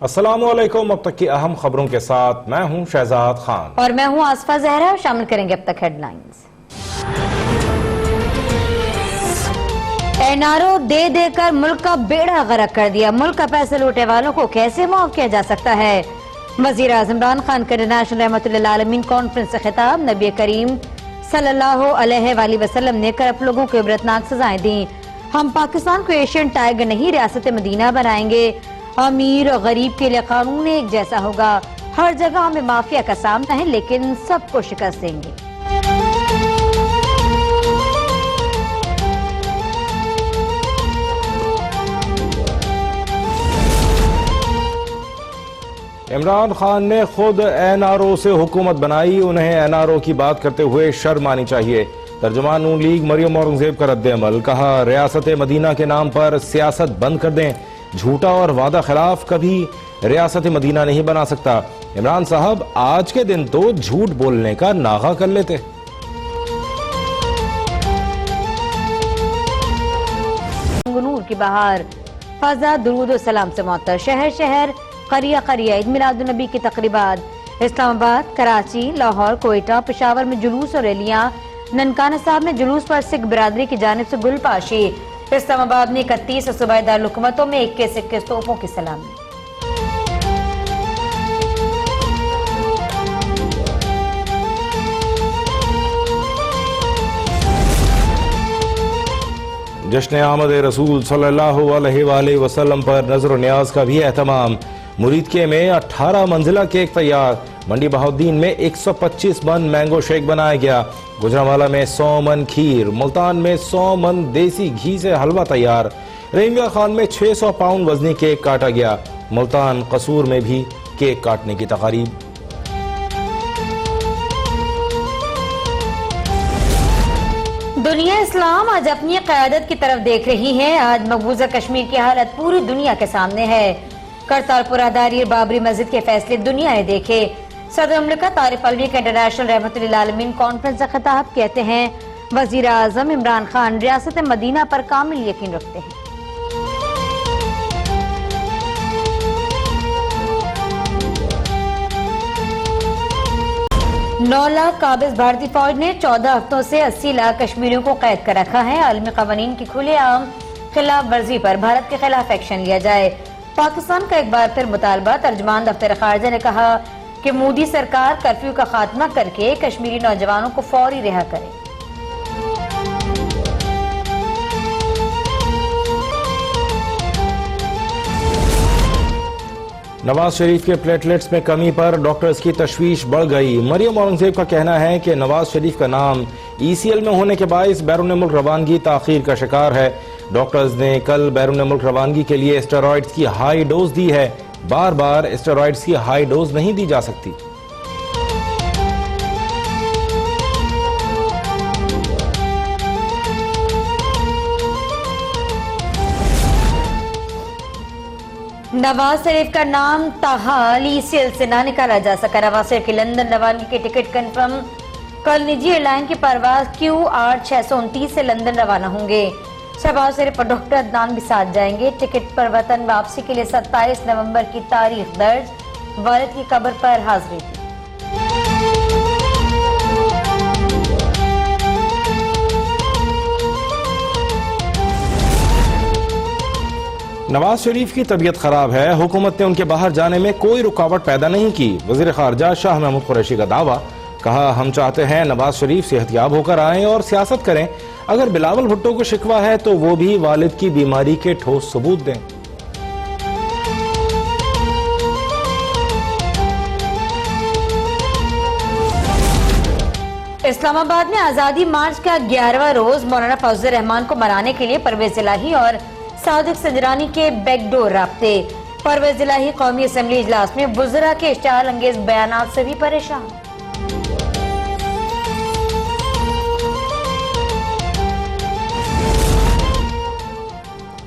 अस्सलाम वालेकुम। अब तक की अहम खबरों के साथ मैं हूं शहजाद खान और मैं हूं आसफा जहरा। शामिल करेंगे अब तक हेडलाइंस। एनआरओ दे देकर मुल्क का बेड़ा गर्क कर दिया। मुल्क का पैसे लूटने वालों को कैसे माफ किया जा सकता है? वजीर आज़म इमरान खान का इंटरनेशनल रहमतुल लिल आलमीन कॉन्फ्रेंस से खिताब। नबी करीम सल्लल्लाहु अलैहि वसल्लम ने करप्ट लोगों को इबरतनाक सजाएं दी। हम पाकिस्तान को एशियन टाइगर नहीं रियासत मदीना बनाएंगे। अमीर और गरीब के लिए कानून एक जैसा होगा। हर जगह हमें माफिया का सामना है, लेकिन सबको शिकस्त देंगे। इमरान खान ने खुद एनआरओ से हुकूमत बनाई, उन्हें एनआरओ की बात करते हुए शर्म आनी चाहिए। तर्जुमान नून लीग मरियम औरंगजेब का रद्द-ए-अमल। कहा, रियासत मदीना के नाम पर सियासत बंद कर दें। झूठा और वादा खिलाफ कभी रियासत मदीना नहीं बना सकता। इमरान साहब आज के दिन तो झूठ बोलने का नागा कर लेते। नूर की बहार, फजा दुरूद और सलाम से मुअत्तर। शहर शहर करिया करिया ईद मिलाद नबी की तकरीबात। इस्लामाबाद, कराची, लाहौर, कोयटा, पेशावर में जुलूस और रैलियां। ननकाना साहब में जुलूस पर सिख बिरादरी की जानिब से गुलपाशी। इस्लामाबाद में 31 सूबाई दारुल-हुकूमतों में 21 तोपों की सलामी। जश्न आमद रसूल सल्लल्लाहु अलैहि वसल्लम पर नजर न्याज का भी एहतमाम। मुरीदके में 18 मंजिला केक तैयार। मंडी बहाउद्दीन में 125 मन मैंगो शेक बनाया गया। गुजरांवाला में 100 मन खीर। मुल्तान में 100 मन देसी घी से हलवा तैयार। रेंगा खान में 600 पाउंड वजनी केक काटा गया। मुल्तान कसूर में भी केक काटने की तकारीब। दुनिया इस्लाम आज अपनी क़यादत की तरफ देख रही है। आज मकबूजा कश्मीर की हालत पूरी दुनिया के सामने है। करतारपुर राहदारी बाबरी मस्जिद के फैसले दुनिया ने देखे। सदर मुमलिकत आरिफ अलवी का इंटरनेशनल रहमतुल लिल आलमीन कॉन्फ्रेंस से खिताब। कहते हैं, वजीर आज़म इमरान खान रियासत मदीना पर कामिल यकीन रखते हैं। नौ लाख काबिज भारतीय फौज ने 14 हफ्तों से 80 लाख कश्मीरियों को कैद कर रखा है। आलमी कवानीन की खुलेआम खिलाफ वर्जी पर भारत के खिलाफ एक्शन लिया जाए। पाकिस्तान का एक बार फिर मुतालबा। तर्जुमान दफ्तर खारजा ने कहा कि मोदी सरकार कर्फ्यू का खात्मा करके कश्मीरी नौजवानों को फौरी रिहा करे। नवाज शरीफ के प्लेटलेट्स में कमी पर डॉक्टर्स की तशवीश बढ़ गई। मरियम औरंगजेब का कहना है कि नवाज शरीफ का नाम ECL में होने के बायस बैरून मुल्क रवानगी ताखीर का शिकार है। डॉक्टर्स ने कल बैरून मुल्क रवानगी के लिए स्टेरॉइड्स की हाई डोज दी है। बार बार स्टेरॉइड्स की हाई डोज नहीं दी जा सकती। नवाज शरीफ का नाम ताहाल ECL से ना निकाला जा सका। नवाज शरीफ की लंदन रवानगी के टिकट कंफर्म। कल निजी एयरलाइन की परवाज QR 629 से लंदन रवाना होंगे। शहबाज शरीफ और डॉक्टर अदनान भी साथ जाएंगे। टिकट पर वतन वापसी के लिए 27 नवंबर की तारीख दर्ज। वालिद की कब्र पर हाजिरी थी। नवाज शरीफ की तबीयत खराब है, हुकूमत ने उनके बाहर जाने में कोई रुकावट पैदा नहीं की। वजीर खारजा शाह महमूद कुरैशी का दावा। कहा, हम चाहते हैं नवाज शरीफ सेहतयाब होकर आएं और सियासत करें। अगर बिलावल भुट्टो को शिकवा है तो वो भी वालिद की बीमारी के ठोस सबूत दें। इस्लामाबाद में आजादी मार्च का 11वां रोज मौलाना फौजुर रहमान को मनाने के लिए परवेज इलाही और सादिक संजरानी के बैकडोर राब्ते। परवेज इलाही कौमी असम्बली इजलास में बुज़रा के इश्तिहाल अंगेज बयानात से भी परेशान।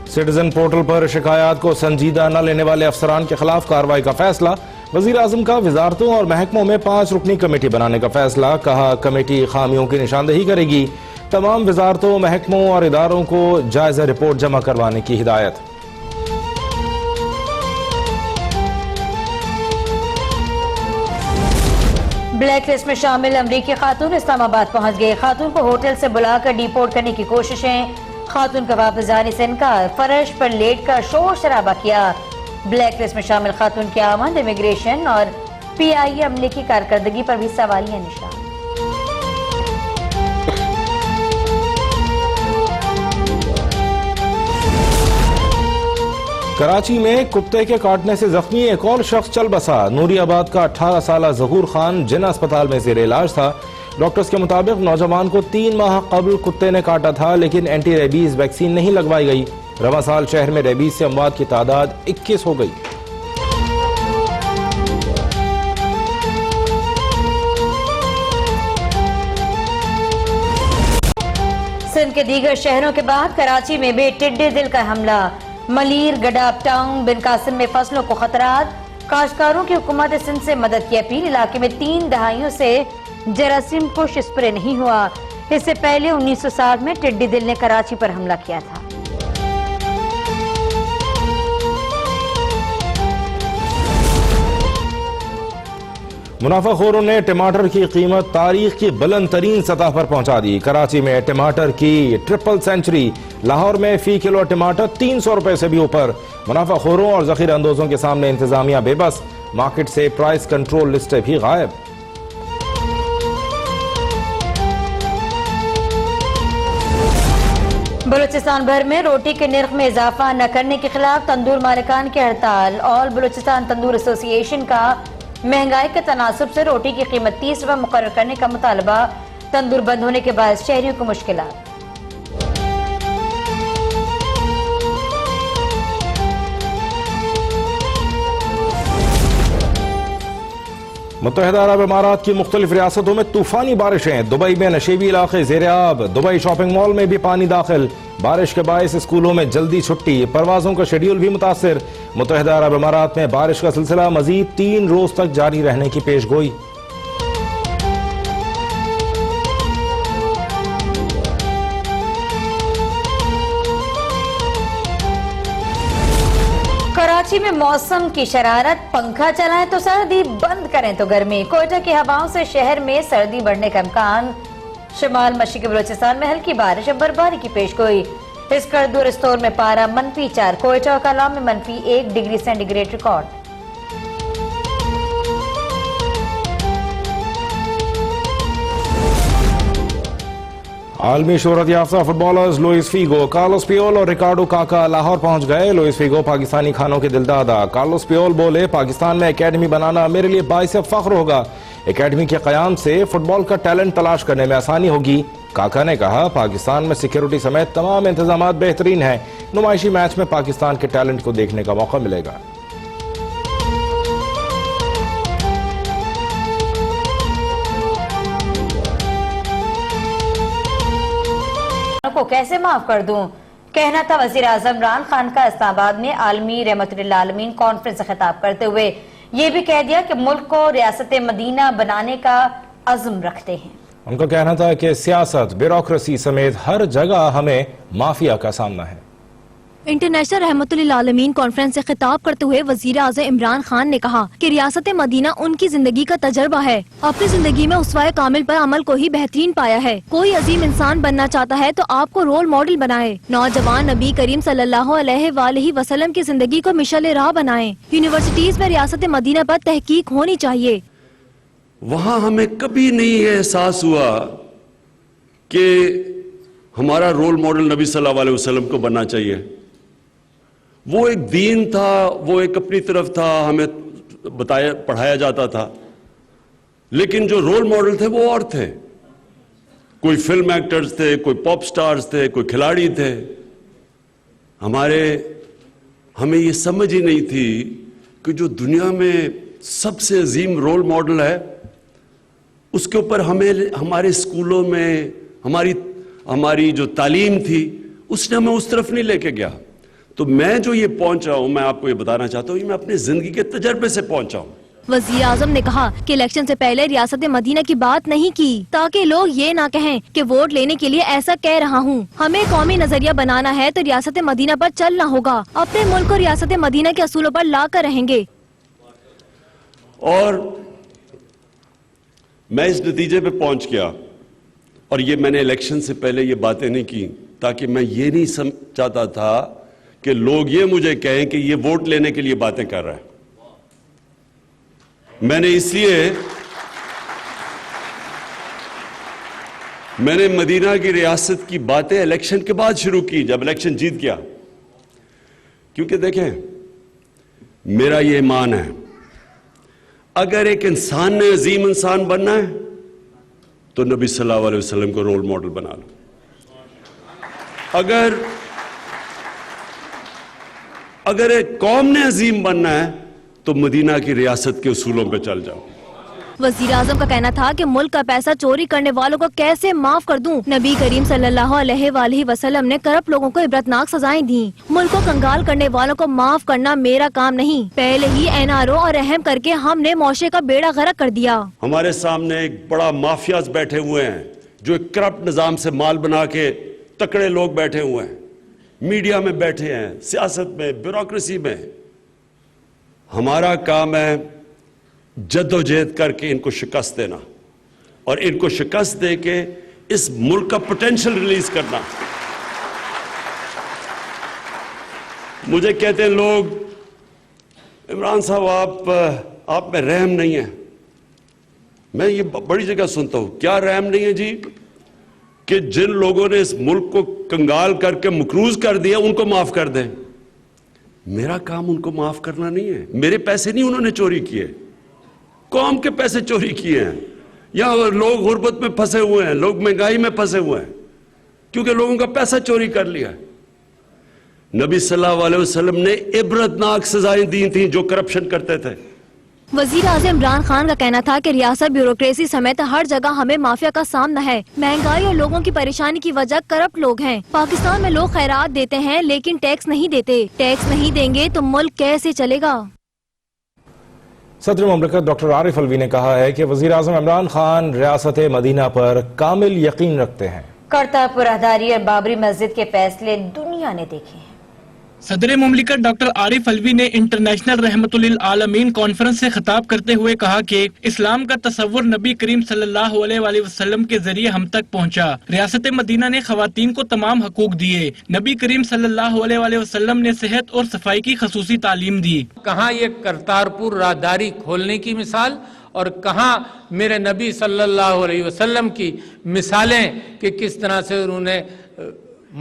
सिटीजन पोर्टल पर शिकायत को संजीदा न लेने वाले अफसरान के खिलाफ कार्रवाई का फैसला। वजीर आजम का वजारतों और महकमों में 5 रुकनी कमेटी बनाने का फैसला। कहा, कमेटी खामियों की निशानदेही करेगी। तमाम वजारतों, महकमों और इदारों को जायजा रिपोर्ट जमा करवाने की हिदायत। ब्लैक लिस्ट में शामिल अमरीकी खातून इस्लामाबाद पहुंच गए। खातून को होटल से बुलाकर डिपोर्ट करने की कोशिशें, खातून का वापस जाने से इनकार, फर्श पर लेट कर शोर शराबा किया। ब्लैक लिस्ट में शामिल खातून की आमद, इमिग्रेशन और PIA अमले की कारकर्दगी पर भी सवालिया निशान। कराची में कुत्ते के काटने से जख्मी एक और शख्स चल बसा। नूरियाबाद का 18 साला जहूर खान जिना अस्पताल में जेर इलाज था। डॉक्टर्स के मुताबिक नौजवान को 3 माह कबल कुत्ते ने काटा था, लेकिन एंटी रेबीज वैक्सीन नहीं लगवाई गई। रवां साल शहर में रेबीज से अमवात की तादाद 21 हो गई। सिंध के दीगर शहरों के बाद कराची में भी टिड्डी दिल का हमला। मलीर, गडाब टाउन, बिन कासिम में फसलों को खतरात। काश्तकारों की हुकूमत सिंध से मदद की अपील। इलाके में 3 दहाइयों से जरासीम कुश स्प्रे नहीं हुआ। इससे पहले 1960 में टिड्डी दिल ने कराची पर हमला किया था। मुनाफाखोरों ने टमाटर की कीमत तारीख की बुलंद तरीन सतह पर पहुंचा दी। कराची में टमाटर की ट्रिपल सेंचुरी। लाहौर में फी किलो टमाटर 300 रुपए से भी ऊपर। मुनाफाखोरों और जखीरा अंदोजों के सामने इंतजामिया बेबस। मार्केट से प्राइस कंट्रोल लिस्टें भी गायब। बलूचिस्तान भर में रोटी के निर्ख में इजाफा न करने के खिलाफ तंदूर मालिकान की हड़ताल। ऑल बलूचिस्तान तंदूर एसोसिएशन का महंगाई के तनासुब से रोटी की कीमत 30 रुपए मुकर्रर करने का मुतालबा। तंदूर बंद होने के बाद शहरियों को मुश्किलात। मुत्तहिदा अरब इमारात की मुख्तलिफ रियासतों में तूफानी बारिशें। दुबई में नशेबी इलाके ज़ेर-ए-आब। दुबई शॉपिंग मॉल में भी पानी दाखिल। बारिश के बायस स्कूलों में जल्दी छुट्टी। परवाजों का शेड्यूल भी मुतासिर। मुत्तहिदा अरब इमारात में बारिश का सिलसिला मजीद 3 रोज तक जारी रहने की पेशगोई। कराची में मौसम की शरारत, पंखा चलाएं तो सर्दी, बंद करें तो गर्मी। कोयटा की हवाओं से शहर में सर्दी बढ़ने का इम्कान। शिमाल मशरिकी बलूचिस्तान में हल्की बारिश और बर्फबारी की पेशगोई। इस करदूर स्टोर में पारा -4, कोयटा और कलाम में -1 डिग्री सेंटीग्रेड रिकॉर्ड। आलमी शोहरत याफ्ता फुटबॉलर्स लुइस फिगो, कार्लोस पियोल और रिकार्डो काका लाहौर पहुंच गए। लुइस फिगो पाकिस्तानी खानों के दिलदादा। कार्लोस पियोल बोले, पाकिस्तान में एकेडमी बनाना मेरे लिए बाइस फख्र होगा। एकेडमी के कयाम से फुटबॉल का टैलेंट तलाश करने में आसानी होगी। काका ने कहा, पाकिस्तान में सिक्योरिटी समेत तमाम इंतजाम बेहतरीन हैं। नुमाइशी मैच में पाकिस्तान के टैलेंट को देखने का मौका मिलेगा। को कैसे माफ कर दूं, कहना था वजीर आजम इमरान खान का। इस्लामाबाद में आलमी रहमतुल्लिल आलमीन कॉन्फ्रेंस से खिताब करते हुए ये भी कह दिया कि मुल्क को रियासत मदीना बनाने का अज़्म रखते हैं। उनका कहना था कि सियासत, ब्यूरोक्रेसी समेत हर जगह हमें माफिया का सामना है। इंटरनेशनल रहमतुल्लिल आलमीन कॉन्फ्रेंस से खिताब करते हुए वजीर आज़म इमरान खान ने कहा कि रियासत मदीना उनकी जिंदगी का तजर्बा है। अपनी जिंदगी में उसवाए कामिल पर अमल को ही बेहतरीन पाया है। कोई अजीम इंसान बनना चाहता है तो आपको रोल मॉडल बनाए। नौजवान नबी करीम सल्लल्लाहु अलैहि वसल्लम की जिंदगी को मिशाल राह बनाए। यूनिवर्सिटीज में रियासत मदीना पर तहकीक होनी चाहिए। वहाँ हमें कभी नहीं ये एहसास हुआ कि हमारा रोल मॉडल नबी सल्लल्लाहु अलैहि वसल्लम को बनना चाहिए। वो एक दीन था, वो एक अपनी तरफ था, हमें पढ़ाया जाता था, लेकिन जो रोल मॉडल थे वो और थे। कोई फिल्म एक्टर्स थे, कोई पॉप स्टार्स थे, कोई खिलाड़ी थे। हमें ये समझ ही नहीं थी कि जो दुनिया में सबसे अजीम रोल मॉडल है उसके ऊपर हमारे स्कूलों में हमारी जो तालीम थी उसने हमें उस तरफ नहीं लेके गया। तो मैं जो ये पहुंच रहा हूं, मैं आपको ये बताना चाहता हूं, ये मैं अपनी जिंदगी के तजर्बे से पहुंचा हूं। वज़ीर आज़म ने कहा कि इलेक्शन से पहले रियासत मदीना की बात नहीं की ताकि लोग ये ना कहें कि वोट लेने के लिए ऐसा कह रहा हूँ। हमें कौमी नजरिया बनाना है तो रियासत मदीना पर चलना होगा। अपने मुल्क को रियासत मदीना के असूलों पर ला कर रहेंगे। और میں اس نتیجے پہ پہنچ گیا، اور یہ میں نے الیکشن سے پہلے یہ باتیں نہیں کی تاکہ میں یہ نہیں چاہتا تھا کہ لوگ یہ مجھے کہیں کہ یہ ووٹ لینے کے لیے باتیں کر رہا ہے. میں نے اس لیے میں نے مدینہ کی ریاست کی باتیں الیکشن کے بعد شروع کی، جب الیکشن جیت گیا. کیونکہ دیکھیں، میرا یہ ایمان ہے، اگر ایک انسان نے عظیم انسان بننا ہے تو نبی صلی اللہ علیہ وسلم کو رول ماڈل بنا لو. اگر ایک قوم نے عظیم بننا ہے تو مدینہ کی ریاست کے اصولوں پہ چل جاؤ. وزیر اعظم کا کہنا تھا کہ ملک کا پیسہ چوری کرنے والوں کو کیسے معاف کر دوں. نبی کریم صلی اللہ علیہ وآلہ وسلم نے کرپٹ لوگوں کو عبرتناک سزائیں دیں. ملک کو کنگال کرنے والوں کو معاف کرنا میرا کام نہیں. پہلے ہی NRO اور رحم کر کے ہم نے معاشرے کا بیڑا غرق کر دیا. ہمارے سامنے ایک بڑا مافیاز بیٹھے ہوئے ہیں جو ایک کرپٹ نظام سے مال بنا کے، تکڑے لوگ بیٹھے ہوئے ہیں، میڈیا میں بیٹھے ہیں، سیاست میں، بیوروکریسی میں. ہمارا کام ہے جد و جہد کر کے ان کو شکست دینا، اور ان کو شکست دے کے اس ملک کا پوٹینشل ریلیز کرنا. مجھے کہتے ہیں لوگ، عمران صاحب آپ میں رحم نہیں ہے. میں یہ بڑی جگہ سنتا ہوں، کیا رحم نہیں ہے جی؟ کہ جن لوگوں نے اس ملک کو کنگال کر کے مقروض کر دیا ان کو معاف کر دیں. میرا کام ان کو معاف کرنا نہیں ہے. میرے پیسے نہیں انہوں نے چوری کیے، قوم کے پیسے چوری کیے ہیں. یہاں لوگ غربت میں پھنسے ہوئے ہیں، لوگ مہنگائی میں پھنسے ہوئے ہیں کیونکہ لوگوں کا پیسہ چوری کر لیا. نبی صلی اللہ علیہ وسلم نے عبرتناک سزائیں دی تھیں جو کرپشن کرتے تھے. وزیر اعظم عمران خان کا کہنا تھا کہ ریاست بیوروکریسی سمیت ہر جگہ ہمیں مافیا کا سامنا ہے. مہنگائی اور لوگوں کی پریشانی کی وجہ کرپٹ لوگ ہیں. پاکستان میں لوگ خیرات دیتے ہیں لیکن ٹیکس نہیں دیتے. ٹیکس نہیں دیں گے تو ملک کیسے چلے گا؟ صدر مملکت ڈاکٹر عارف الوی نے کہا ہے کہ وزیر اعظم عمران خان ریاست مدینہ پر کامل یقین رکھتے ہیں. کرتارپور راہداری اور بابری مسجد کے فیصلے دنیا نے دیکھے ہیں. صدر مملکت ڈاکٹر عارف الوی نے انٹرنیشنل رحمت للعالمین کانفرنس سے خطاب کرتے ہوئے کہا کہ اسلام کا تصور نبی کریم صلی اللہ علیہ وآلہ وسلم کے ذریعے ہم تک پہنچا. ریاست مدینہ نے خواتین کو تمام حقوق دیے. نبی کریم صلی اللہ علیہ وآلہ وسلم نے صحت اور صفائی کی خصوصی تعلیم دی. کہاں یہ کرتارپور راہداری کھولنے کی مثال، اور کہاں میرے نبی صلی اللہ علیہ وسلم کی مثالیں کہ کس طرح سے انہوں نے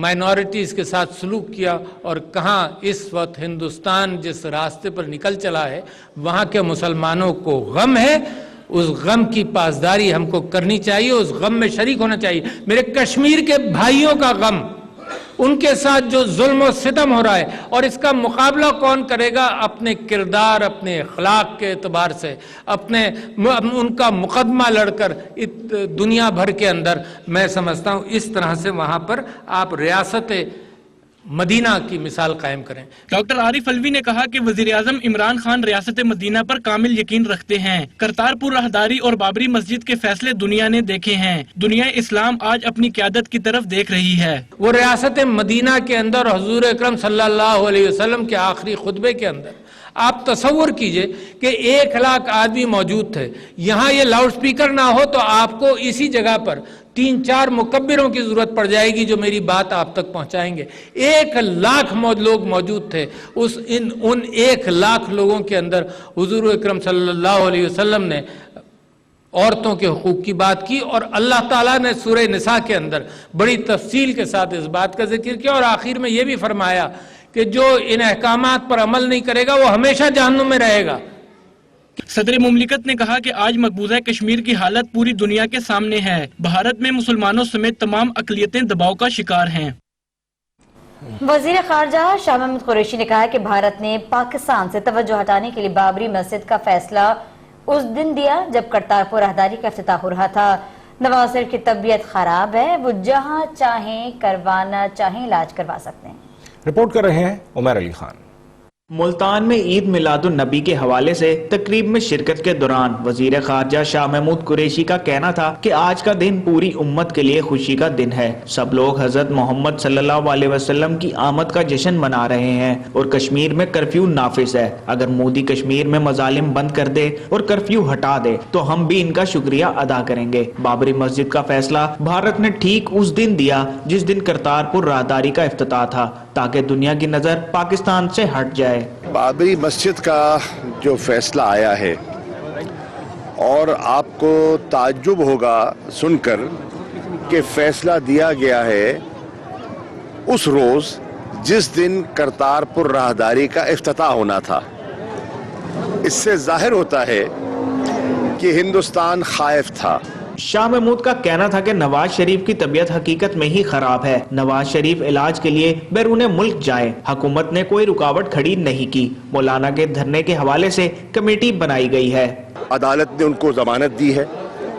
مائنورٹیز کے ساتھ سلوک کیا، اور کہاں اس وقت ہندوستان جس راستے پر نکل چلا ہے وہاں کے مسلمانوں کو غم ہے. اس غم کی پاسداری ہم کو کرنی چاہیے، اس غم میں شریک ہونا چاہیے. میرے کشمیر کے بھائیوں کا غم، ان کے ساتھ جو ظلم و ستم ہو رہا ہے، اور اس کا مقابلہ کون کرے گا؟ اپنے کردار، اپنے اخلاق کے اعتبار سے، ان کا مقدمہ لڑ کر دنیا بھر کے اندر. میں سمجھتا ہوں اس طرح سے وہاں پر آپ ریاست مدینہ کی مثال قائم کریں. ڈاکٹر عارف الوی نے کہا کہ وزیر اعظم عمران خان ریاست مدینہ پر کامل یقین رکھتے ہیں. کرتارپور راہداری اور بابری مسجد کے فیصلے دنیا نے دیکھے ہیں. دنیا اسلام آج اپنی قیادت کی طرف دیکھ رہی ہے. وہ ریاست مدینہ کے اندر حضور اکرم صلی اللہ علیہ وسلم کے آخری خطبے کے اندر آپ تصور کیجئے کہ 1,00,000 آدمی موجود تھے. یہاں یہ لاؤڈ سپیکر نہ ہو تو آپ کو اسی جگہ پر 3-4 مکبروں کی ضرورت پڑ جائے گی جو میری بات آپ تک پہنچائیں گے. 1,00,000 لوگ موجود تھے. ان 1,00,000 لوگوں کے اندر حضور اکرم صلی اللہ علیہ وسلم نے عورتوں کے حقوق کی بات کی، اور اللہ تعالیٰ نے سورہ نساء کے اندر بڑی تفصیل کے ساتھ اس بات کا ذکر کیا، اور آخر میں یہ بھی فرمایا کہ جو ان احکامات پر عمل نہیں کرے گا وہ ہمیشہ جہنم میں رہے گا. صدر مملکت نے کہا کہ آج مقبوضہ کشمیر کی حالت پوری دنیا کے سامنے ہے. بھارت میں مسلمانوں سمیت تمام اقلیتیں دباؤ کا شکار ہیں. وزیر خارجہ شاہ محمود قریشی نے کہا کہ بھارت نے پاکستان سے توجہ ہٹانے کے لیے بابری مسجد کا فیصلہ اس دن دیا جب کرتارپور راہداری کا افتتاح ہو رہا تھا. نواز شریف کی طبیعت خراب ہے، وہ جہاں چاہیں کروانا چاہیں علاج کروا سکتے ہیں. رپورٹ کر رہے ہیں عمر علی خان. ملتان میں عید میلاد النبی کے حوالے سے تقریب میں شرکت کے دوران وزیر خارجہ شاہ محمود قریشی کا کہنا تھا کہ آج کا دن پوری امت کے لیے خوشی کا دن ہے. سب لوگ حضرت محمد صلی اللہ علیہ وسلم کی آمد کا جشن منا رہے ہیں اور کشمیر میں کرفیو نافذ ہے. اگر مودی کشمیر میں مظالم بند کر دے اور کرفیو ہٹا دے تو ہم بھی ان کا شکریہ ادا کریں گے. بابری مسجد کا فیصلہ بھارت نے ٹھیک اس دن دیا جس دن کرتارپور راہداری کا افتتاح تھا تاکہ دنیا کی نظر پاکستان سے ہٹ جائے. بابری مسجد کا جو فیصلہ آیا ہے اور آپ کو تعجب ہوگا سن کر کہ فیصلہ دیا گیا ہے اس روز جس دن کرتارپور راہداری کا افتتاح ہونا تھا. اس سے ظاہر ہوتا ہے کہ ہندوستان خائف تھا. شاہ محمود کا کہنا تھا کہ نواز شریف کی طبیعت حقیقت میں ہی خراب ہے. نواز شریف علاج کے لیے بیرون ملک جائیں. حکومت نے کوئی رکاوٹ کھڑی نہیں کی. مولانا کے دھرنے کے حوالے سے کمیٹی بنائی گئی ہے. عدالت نے ان کو ضمانت دی ہے,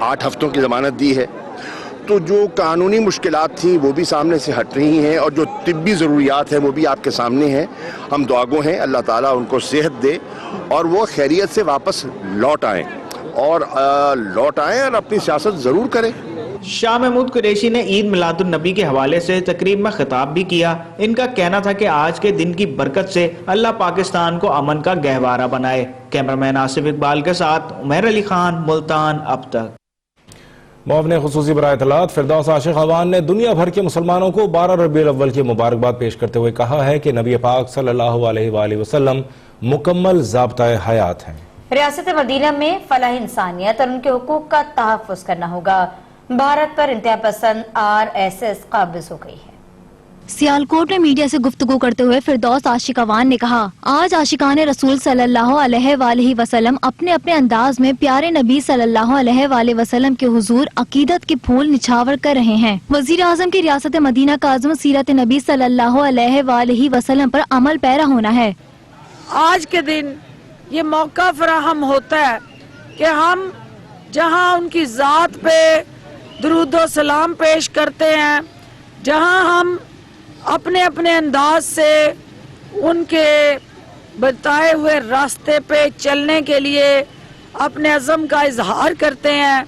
8 ہفتوں کی ضمانت دی ہے. تو جو قانونی مشکلات تھیں وہ بھی سامنے سے ہٹ رہی ہیں اور جو طبی ضروریات ہیں وہ بھی آپ کے سامنے ہیں. ہم دعاگو ہیں اللہ تعالیٰ ان کو صحت دے اور وہ خیریت سے واپس لوٹ آئیں اور اپنی سیاست ضرور کریں. شاہ محمود قریشی نے عید میلاد النبی کے حوالے سے تقریب میں خطاب بھی کیا. ان کا کہنا تھا کہ آج کے دن کی برکت سے اللہ پاکستان کو امن کا گہوارہ بنائے. کیمرامین آصف اقبال کے ساتھ عمیر علی خان, ملتان اب تک. معاون خصوصی برائے اطلاعات فردوس عاشق خوان نے دنیا بھر کے مسلمانوں کو 12 ربیع الاول کی مبارکباد پیش کرتے ہوئے کہا ہے کہ نبی پاک صلی اللہ علیہ وآلہ وسلم مکمل ضابطۂ حیات ہیں. ریاست مدینہ میں فلاح انسانیت اور ان کے حقوق کا تحفظ کرنا ہوگا. بھارت پر انتہا پسند RSS قابض ہو گئی ہے. سیالکوٹ میں میڈیا سے گفتگو کرتے ہوئے فردوس عاشق خوان نے کہا, آج عاشقان رسول صلی اللہ علیہ وآلہ وسلم اپنے اپنے انداز میں پیارے نبی صلی اللہ علیہ وآلہ وسلم کے حضور عقیدت کے پھول نچھاور کر رہے ہیں. وزیر اعظم کی ریاست مدینہ کا عزم سیرت نبی صلی اللہ علیہ وآلہ وسلم پر عمل پیرا ہونا ہے. آج کے دن یہ موقع فراہم ہوتا ہے کہ ہم جہاں ان کی ذات پہ درود و سلام پیش کرتے ہیں, جہاں ہم اپنے اپنے انداز سے ان کے بتائے ہوئے راستے پہ چلنے کے لیے اپنے عزم کا اظہار کرتے ہیں,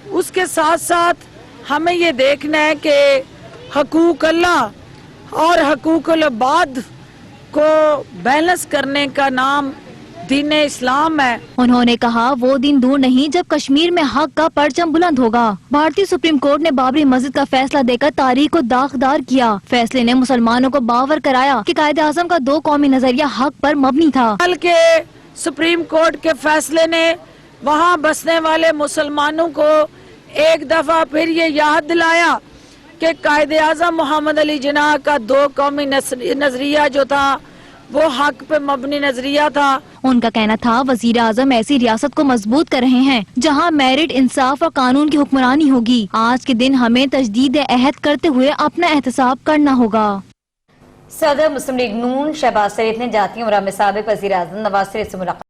اس کے ساتھ ساتھ ہمیں یہ دیکھنا ہے کہ حقوق اللہ اور حقوق العباد کو بیلنس کرنے کا نام دین اسلام ہے. انہوں نے کہا وہ دن دور نہیں جب کشمیر میں حق کا پرچم بلند ہوگا. بھارتی سپریم کورٹ نے بابری مسجد کا فیصلہ دے کر تاریخ کو داغدار کیا. فیصلے نے مسلمانوں کو باور کرایا کہ قائد اعظم کا 2 قومی نظریہ حق پر مبنی تھا. کل کے سپریم کورٹ کے فیصلے نے وہاں بسنے والے مسلمانوں کو ایک دفعہ پھر یہ یاد دلایا کہ قائد اعظم محمد علی جناح کا 2 قومی نظریہ جو تھا وہ حق پہ مبنی نظریہ تھا. ان کا کہنا تھا وزیر اعظم ایسی ریاست کو مضبوط کر رہے ہیں جہاں میرٹ, انصاف اور قانون کی حکمرانی ہوگی. آج کے دن ہمیں تجدید عہد کرتے ہوئے اپنا احتساب کرنا ہوگا. صدر مسلم لیگ نون شہباز شریف نے جاتی عمرہ میں سابق وزیر اعظم نواز شریف سے ملاقات